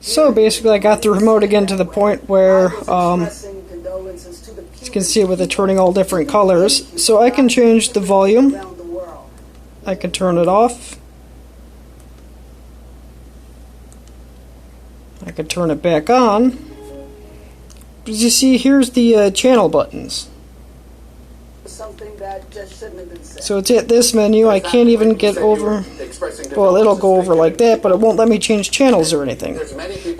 So basically I got the remote again to the point where you can see it with it turning all different colors. So I can change the volume. I can turn it off. I can turn it back on. As you see, here's the channel buttons. So it's at this menu. I can't even get over. Well, it'll go over like that, but it won't let me change channels or anything.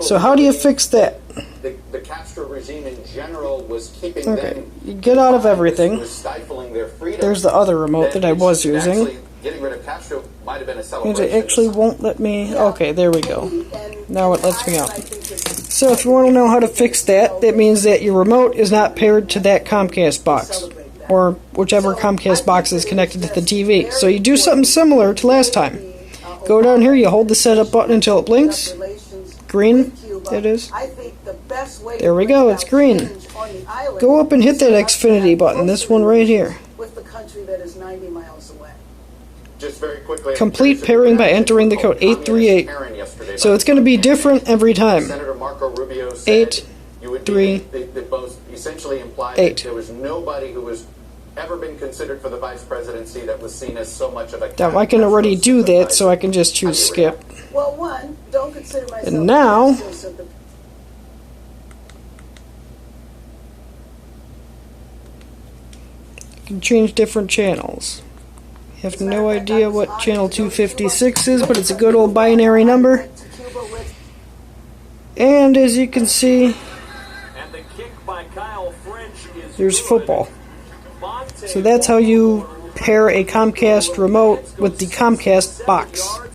So how do you fix that? The Castro regime in general was keeping them. You get out of everything. There's the other remote that I was using. Getting rid of Castro might have been a And celebration. it actually won't let me. Okay, there we go. Now it lets me out. So if you want to know how to fix that, that means that your remote is not paired to that Comcast box, or whichever Comcast box is connected to the TV. So you do something similar to last time. Go down here, you hold the setup button until it blinks. Green, it is. There we go, it's green. Go up and hit that Xfinity button, this one right here. Just very quickly, Complete pairing by entering the code 838. So it's going to be different every time. Senator Marco Rubio said 838. They both essentially implied 8. that there was nobody who was ever been considered for the vice presidency that was seen as so much of a. Now I can already do that, so I can just choose skip. Well, one, don't consider myself. And now you can change different channels. I have no idea what channel 256 is, but it's a good old binary number. And as you can see, there's football. So that's how you pair a Comcast remote with the Comcast box.